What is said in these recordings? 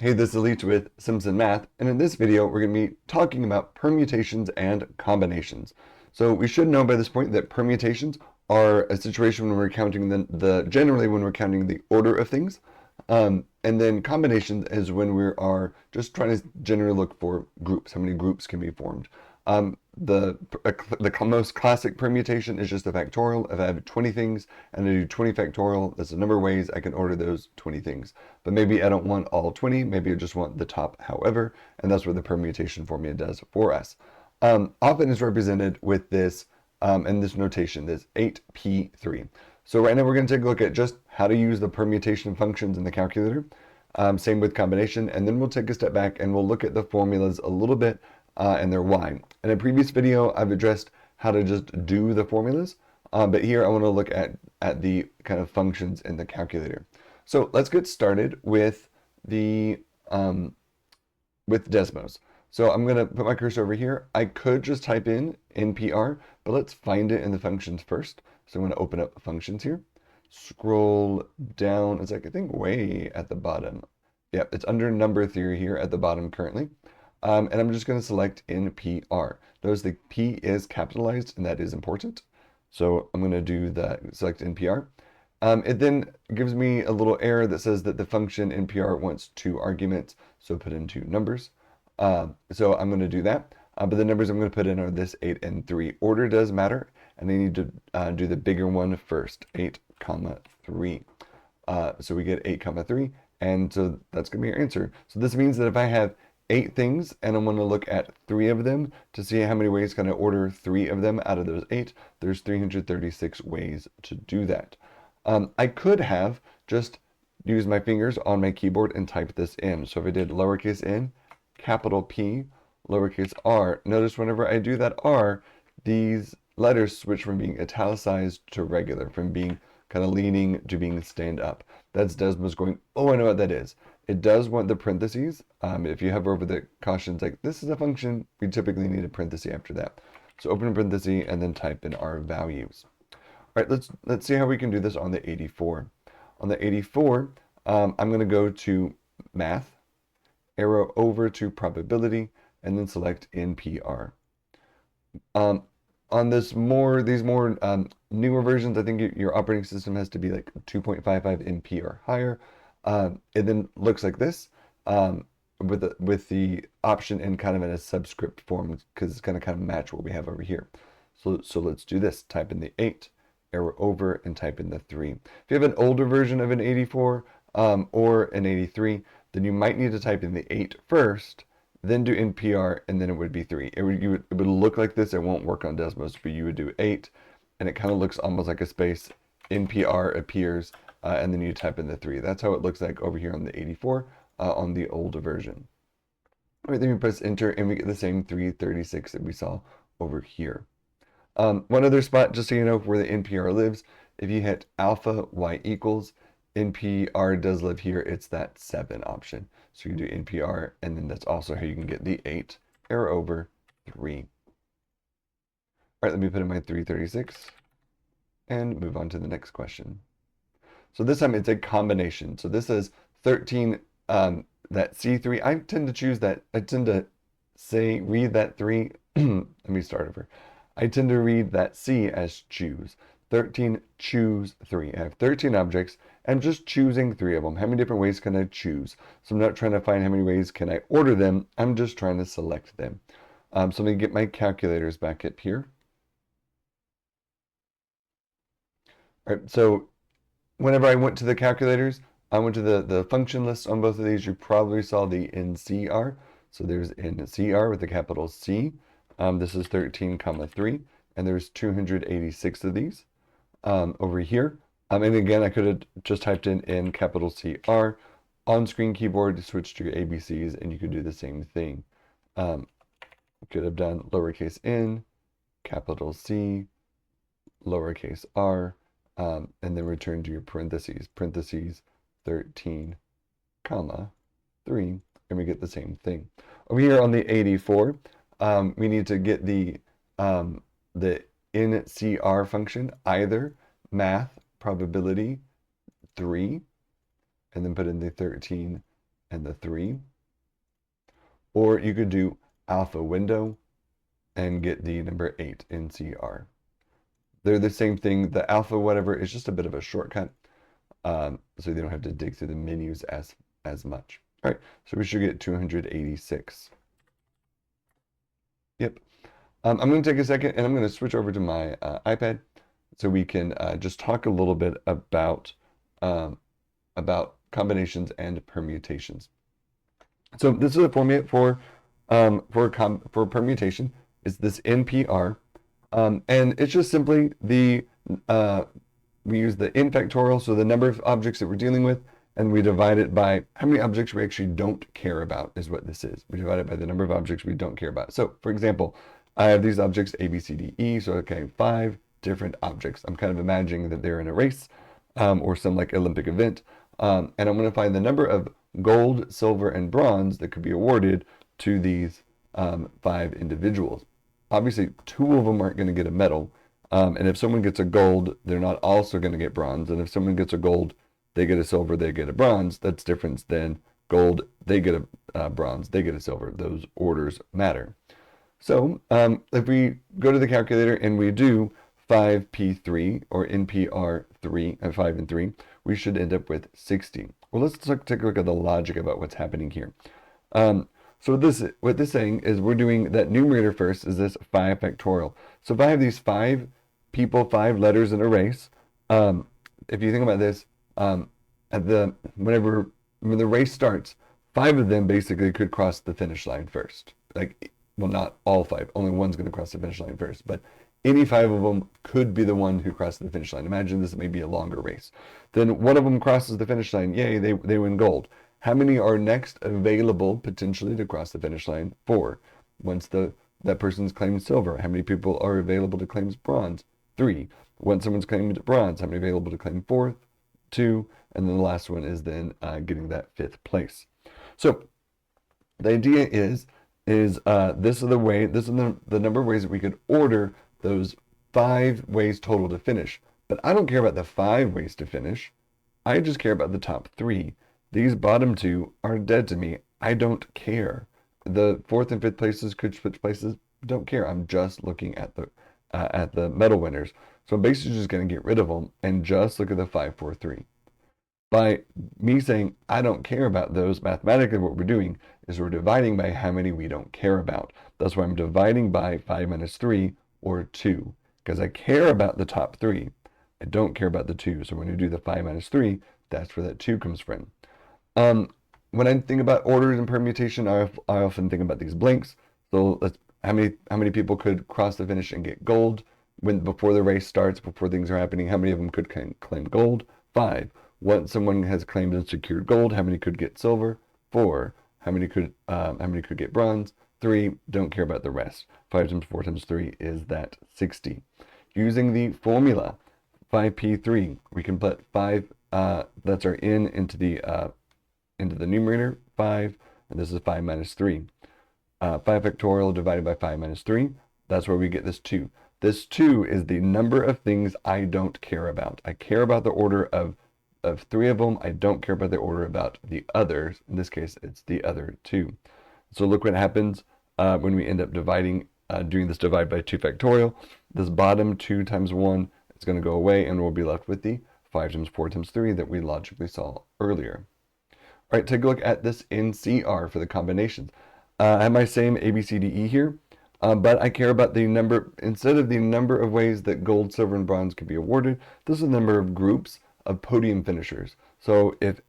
Hey, this is Elite with Simpson Math, and in this video we're going to be talking about permutations and combinations. So we should know by this point that permutations are a situation when we're counting generally when we're counting the order of things, and then combinations is when we are just trying to generally look for groups, how many groups can be formed. The most classic permutation is just a factorial. If I have 20 things and I do 20 factorial, that's the number of ways I can order those 20 things. But maybe I don't want all 20, maybe I just want the top however, and that's what the permutation formula does for us. Often is represented with this, and this notation, this 8p3. So right now we're going to take a look at just how to use the permutation functions in the calculator. Same with combination, and then we'll take a step back and we'll look at the formulas a little bit and their why. In a previous video, I've addressed how to just do the formulas, but here I want to look at the kind of functions in the calculator. So let's get started with the Desmos. So I'm going to put my cursor over here. I could just type in NPR, but let's find it in the functions first. So I'm going to open up functions here. Scroll down. It's like, I think, way at the bottom. Yep, it's under number theory here at the bottom currently. And I'm just going to select NPR. Notice the P is capitalized, and that is important. So I'm going to do the select NPR. It then gives me a little error that says that the function NPR wants 2 arguments, so put in 2 numbers. So I'm going to do that. But the numbers I'm going to put in are this 8 and 3. Order does matter, and I need to do the bigger one first, 8, 3. So we get 8, 3, and so that's going to be our answer. So this means that if I have 8 things and I want to look at 3 of them to see how many ways can I order 3 of them out of those 8, there's 336 ways to do that. I could have just used my fingers on my keyboard and typed this in. So if I did lowercase n, capital P, lowercase r, notice whenever I do that r, these letters switch from being italicized to regular, from being kind of leaning to being stand up. That's Desmos going, oh, I know what that is. It does want the parentheses. If you hover over the cautions, like this is a function, we typically need a parenthesis after that. So open a parenthesis and then type in our values. All right, let's see how we can do this on the 84. On the 84, I'm going to go to Math, arrow over to Probability, and then select NPR. On these more newer versions, I think your operating system has to be like 2.55 NP or higher. It then looks like this with the option in kind of in a subscript form because it's going to kind of match what we have over here. So let's do this. Type in the 8, arrow over, and type in the 3. If you have an older version of an 84 or an 83, then you might need to type in the 8 first, then do NPR, and then it would be 3. It would look like this. It won't work on Desmos, but you would do 8, and it kind of looks almost like a space. NPR appears, and then you type in the 3. That's how it looks like over here on the 84 on the older version. All right, then we press enter, and we get the same 336 that we saw over here. One other spot, just so you know where the NPR lives, if you hit alpha y equals, NPR does live here. It's that 7 option. So you do NPR, and then that's also how you can get the 8, arrow over, 3. All right, let me put in my 336 and move on to the next question. So this time it's a combination. So this is 13, that C3. I tend to choose that. I tend to read that 3. Let me start over. I tend to read that C as choose. 13, choose 3. I have 13 objects. I'm just choosing 3 of them. How many different ways can I choose? So I'm not trying to find how many ways can I order them. I'm just trying to select them. So let me get my calculators back up here. All right, so whenever I went to the calculators, I went to the function list on both of these. You probably saw the NCR. So there's NCR with a capital C. This is 13, 3, and there's 286 of these over here. And again, I could have just typed in capital CR. On-screen keyboard, switch to your ABCs, and you could do the same thing. Could have done lowercase n, capital C, lowercase r, and then return to your parentheses, 13, 3, and we get the same thing. Over here on the 84, we need to get the NCR function, either math probability 3, and then put in the 13, and the 3. Or you could do alpha window and get the number 8 in CR. They're the same thing. The alpha whatever is just a bit of a shortcut, so you don't have to dig through the menus as much. All right, so we should get 286. Yep. I'm going to take a second and I'm going to switch over to my iPad so we can just talk a little bit about combinations and permutations. So this is a format for permutation. It's this NPR, and it's just simply the we use the n factorial, so the number of objects that we're dealing with, and we divide it by how many objects we actually don't care about is what this is. We divide it by the number of objects we don't care about. So for example, I have these objects A, B, C, D, E, so okay, 5 different objects. I'm kind of imagining that they're in a race or some like Olympic event, and I'm going to find the number of gold, silver, and bronze that could be awarded to these 5 individuals. Obviously, 2 of them aren't going to get a medal, and if someone gets a gold, they're not also going to get bronze, and if someone gets a gold, they get a silver, they get a bronze. That's different than gold, they get a bronze, they get a silver. Those orders matter. So if we go to the calculator and we do 5p3 or NPR3, 5 and 3, we should end up with 60. Well, let's take a look at the logic about what's happening here. So what this is saying is we're doing that numerator first is this 5 factorial. So if I have these 5 people, 5 letters in a race, if you think about this, when the race starts, 5 of them basically could cross the finish line first. Like, well, not all 5, only one's going to cross the finish line first, but any 5 of them could be the one who crosses the finish line. Imagine this may be a longer race. Then one of them crosses the finish line. Yay, they win gold. How many are next available potentially to cross the finish line? 4. Once that person's claimed silver, how many people are available to claim bronze? 3. Once someone's claimed bronze, how many available to claim 4th? 2. And then the last one is then getting that 5th place. So the idea is this is the number of ways that we could order those 5 ways total to finish. But I don't care about the 5 ways to finish. I just care about the top 3. These bottom 2 are dead to me. I don't care. The 4th and 5th places could switch places. Don't care. I'm just looking at the medal winners. So I'm basically just going to get rid of them and just look at the 5, 4, 3. By me saying I don't care about those, mathematically what we're doing is we're dividing by how many we don't care about. That's why I'm dividing by 5 minus 3 or 2, because I care about the top 3. I don't care about the 2. So when you do the 5 minus 3, that's where that 2 comes from. When I think about orders and permutation, I often think about these blanks. So how many people could cross the finish and get gold before the race starts, before things are happening? How many of them could claim gold? 5. Once someone has claimed and secured gold, how many could get silver? 4. How many could get bronze? 3. Don't care about the rest. 5 times 4 times 3 is that 60. Using the formula 5p3, we can put 5. That's our n into the numerator 5, and this is 5 minus 3. 5 factorial divided by 5 minus 3. That's where we get this 2. This 2 is the number of things I don't care about. I care about the order of 3 of them. I don't care about the order about the others. In this case, it's the other 2. So look what happens when we end up doing this divide by 2 factorial. This bottom 2 times 1 is going to go away, and we'll be left with the 5 times 4 times 3 that we logically saw earlier. All right, take a look at this in CR for the combinations. I have my same A, B, C, D, E here, but I care about the number, instead of the number of ways that gold, silver, and bronze could be awarded, this is the number of groups of podium finishers. So if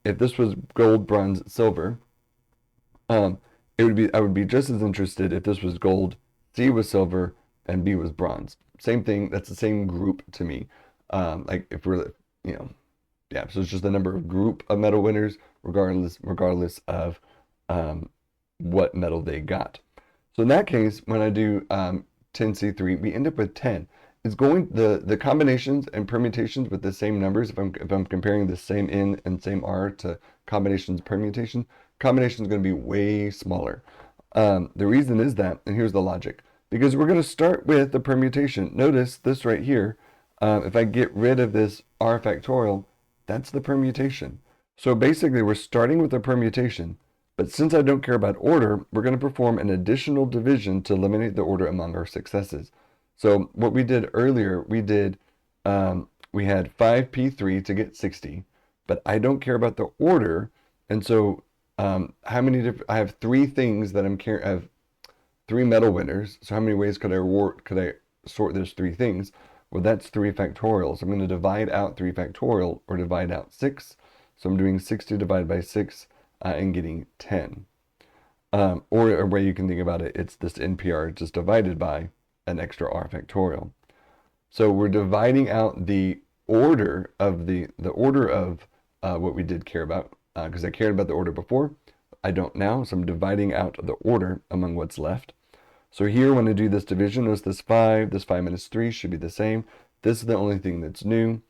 this was gold, bronze, silver, I would be just as interested if this was gold, C was silver, and B was bronze. Same thing, that's the same group to me. Like if we're, yeah, so it's just the number of group of medal winners, regardless of what medal they got. So in that case, when I do 10C3, we end up with 10. It's going the combinations and permutations with the same numbers. If I'm comparing the same N and same R to combinations permutation is going to be way smaller. The reason is that, and here's the logic, because we're going to start with the permutation. Notice this right here. If I get rid of this R factorial, that's the permutation. So basically, we're starting with a permutation, but since I don't care about order, we're going to perform an additional division to eliminate the order among our successes. So what we did earlier, we had 5p3 to get 60, but I don't care about the order, and so how many different? I have three things that I have three medal winners. So how many ways could I sort those three things? Well, that's 3 factorial. So I'm going to divide out 3 factorial or divide out 6. So I'm doing 60 divided by 6 and getting 10. Or a way you can think about it, it's this NPR just divided by an extra R factorial. So we're dividing out the order of what we did care about, because I cared about the order before. I don't now, so I'm dividing out the order among what's left. So here, when I do this division, notice this 5 minus 3 should be the same. This is the only thing that's new.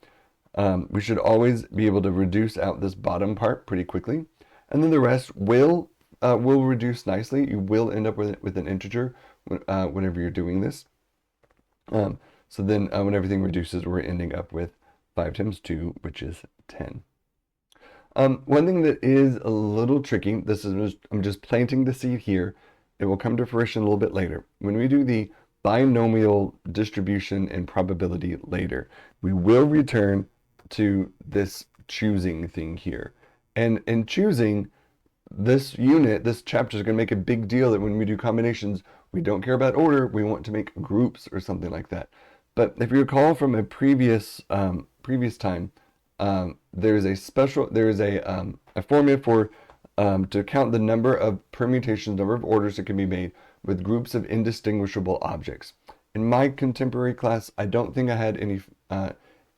We should always be able to reduce out this bottom part pretty quickly. And then the rest will reduce nicely. You will end up with an integer whenever you're doing this. So then when everything reduces, we're ending up with 5 times 2, which is 10. One thing that is a little tricky, I'm just planting the seed here. It will come to fruition a little bit later. When we do the binomial distribution and probability later, we will return to this choosing thing here. And in choosing, this chapter is going to make a big deal that when we do combinations, we don't care about order, we want to make groups or something like that. But if you recall from a previous time, there is a formula for to count the number of permutations, number of orders that can be made with groups of indistinguishable objects. In my contemporary class, I don't think I had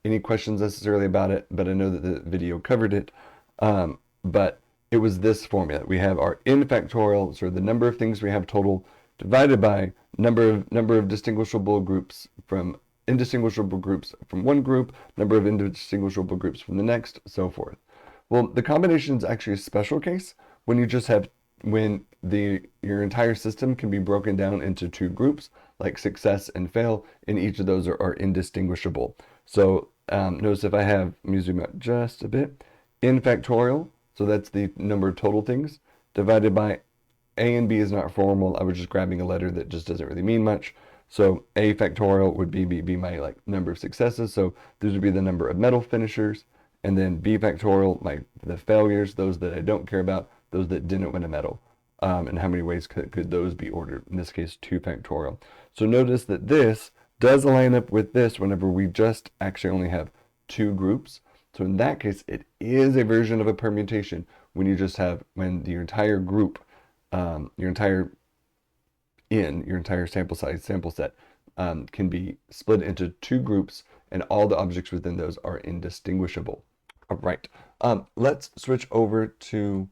any questions necessarily about it, but I know that the video covered it. But it was this formula. We have our n factorial, so the number of things we have total, divided by number of indistinguishable groups from one group, number of indistinguishable groups from the next, so forth. Well, the combination is actually a special case when you just have your entire system can be broken down into two groups, like success and fail, and each of those are indistinguishable. So notice if I'm going to zoom out just a bit, n factorial, so that's the number of total things, divided by a and b is not formal. I was just grabbing a letter that just doesn't really mean much. So a factorial would be my number of successes. So these would be the number of medal finishers. And then b factorial, the failures, those that I don't care about, those that didn't win a medal. And how many ways could those be ordered? In this case, 2 factorial. So notice that this does line up with this whenever we just actually only have 2 groups. So in that case, it is a version of a permutation when when your entire group, your entire sample set can be split into 2 groups, and all the objects within those are indistinguishable. All right, let's switch over to,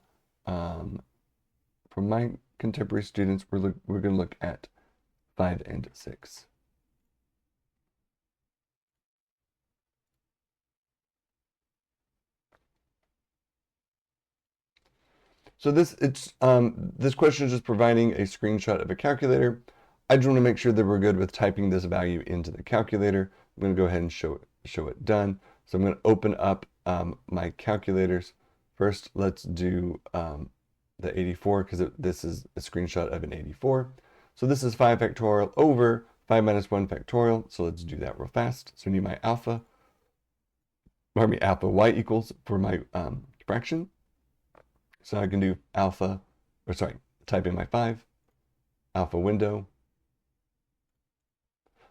for my contemporary students, we're going to look at 5 and 6. So this question is just providing a screenshot of a calculator. I just want to make sure that we're good with typing this value into the calculator. I'm going to go ahead and show it done. So I'm going to open up my calculators. First, let's do the 84 because this is a screenshot of an 84. So this is 5 factorial over 5 minus 1 factorial. So let's do that real fast. So I need my alpha y equals for my fraction. So I can do type in my 5, alpha window.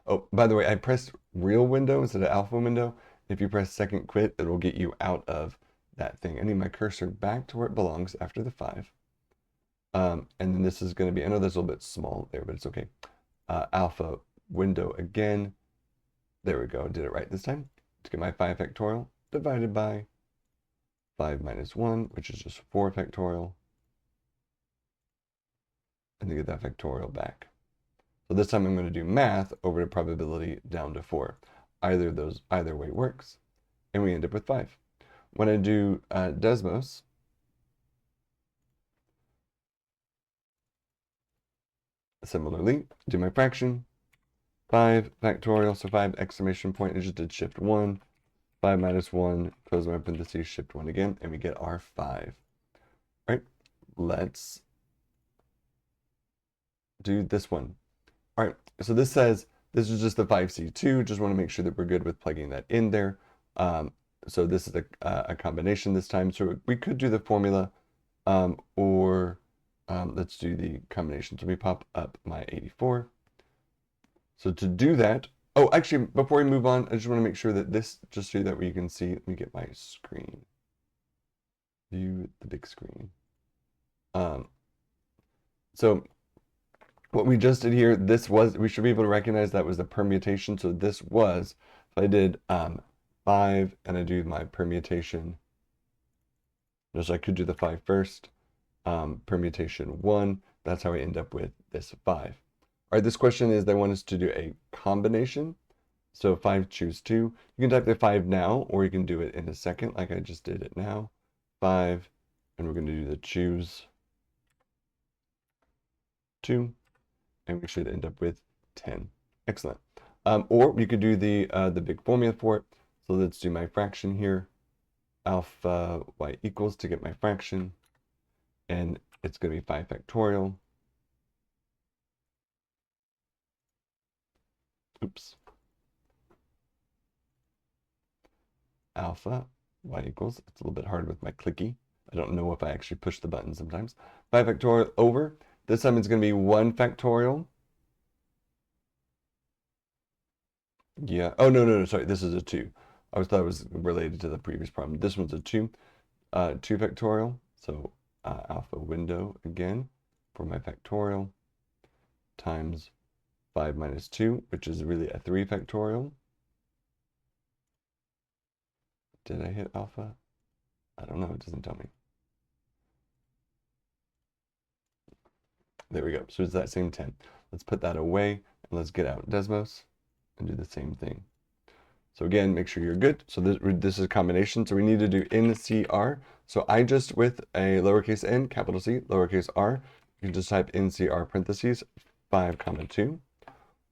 Oh, by the way, I pressed real window instead of alpha window. If you press second quit, it will get you out of that thing. I need my cursor back to where it belongs after the 5. And then this is going to be, I know that's a little bit small there, but it's okay. Alpha window again. There we go, I did it right this time. To get my 5 factorial divided by 5 minus 1, which is just 4 factorial. And to get that factorial back. So this time I'm going to do math over the probability down to 4. Either way works. And we end up with 5. When I do Desmos, similarly, do my fraction, 5 factorial, so 5 exclamation point, I just did shift 1, 5 minus 1, close my parentheses, shift 1 again, and we get our 5. All right, let's do this one. All right, so this says this is just the 5C2. Just want to make sure that we're good with plugging that in there. So this is a combination this time. So we could do the formula, or let's do the combination. So we pop up my 84. So to do that, oh, actually, before we move on, I just want to make sure that this, just so that you can see, let me get my screen. View the big screen. So what we just did here, this was, we should be able to recognize that was the permutation. So this was, if I did 5 and I do my permutation, just I could do the 5 first, permutation 1, that's how I end up with this 5. All right, this question is they want us to do a combination. So 5, choose 2. You can type the 5 now, or you can do it in a second, like I just did it now. 5, and we're going to do the choose 2, and we should end up with 10. Excellent. Or we could do the big formula for it. So let's do my fraction here. Alpha y equals to get my fraction, and it's going to be 5 factorial. Oops. Alpha y equals, it's a little bit hard with my clicky. I don't know if I actually push the button sometimes. 5 factorial over, this time it's going to be 1 factorial. Yeah, oh no, sorry, this is a 2. I thought it was related to the previous problem. This one's a 2. 2 factorial, so alpha window again for my factorial times 5 minus 2, which is really a 3 factorial. Did I hit alpha? I don't know, it doesn't tell me. There we go, so it's that same 10. Let's put that away, and let's get out Desmos and do the same thing. So again, make sure you're good. So this is a combination, so we need to do NCR. So I just, with a lowercase n, capital C, lowercase r, you can just type NCR parentheses, 5 comma 2.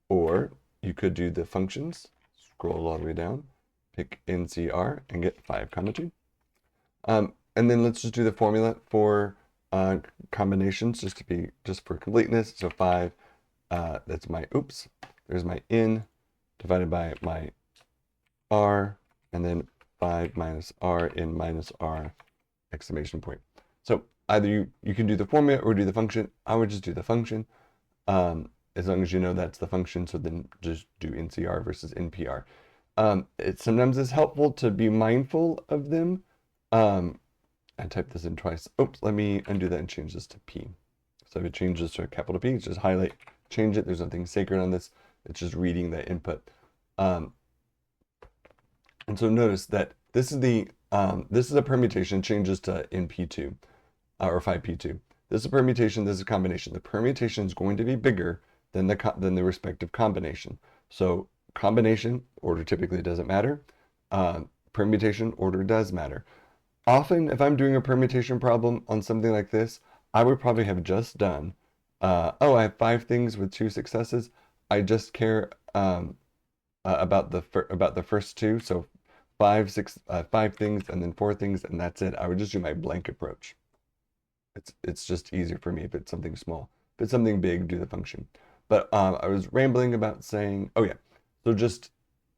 Or you could do the functions, scroll all the way down, pick NCR, and get 5 comma 2. And then let's just do the formula for combinations, just for completeness. So 5, that's my, oops, there's my n divided by my r, and then 5 minus r in minus r, exclamation point. So either you can do the formula or do the function. I would just do the function, as long as you know that's the function. So then just do NCR versus NPR. It sometimes is helpful to be mindful of them. I typed this in twice. Oops, let me undo that and change this to P. So if it changes to a capital P, just highlight, change it. There's nothing sacred on this. It's just reading the input. And so notice that this is a permutation, changes to NP2 or 5P2. This is a permutation, this is a combination. The permutation is going to be bigger than the respective combination. So combination, order typically doesn't matter. Permutation, order does matter. Often, if I'm doing a permutation problem on something like this, I would probably have just done, oh, I have 5 things with 2 successes. I just care about the first 2, so 5 things and then 4 things, and that's it. I would just do my blank approach. It's just easier for me if it's something small. If it's something big, do the function. But I was rambling about saying, oh yeah, so just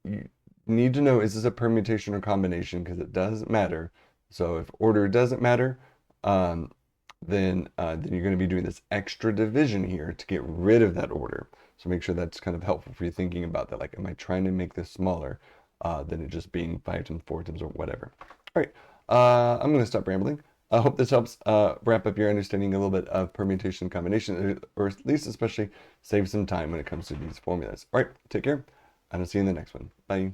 you need to know, is this a permutation or combination, because it does matter. So if order doesn't matter, then you're going to be doing this extra division here to get rid of that order. So make sure that's kind of helpful for you thinking about that. Like, am I trying to make this smaller than it just being 5 times 4 times or whatever? All right, I'm going to stop rambling. I hope this helps wrap up your understanding a little bit of permutation and combination, or at least especially save some time when it comes to these formulas. All right, take care, and I'll see you in the next one. Bye.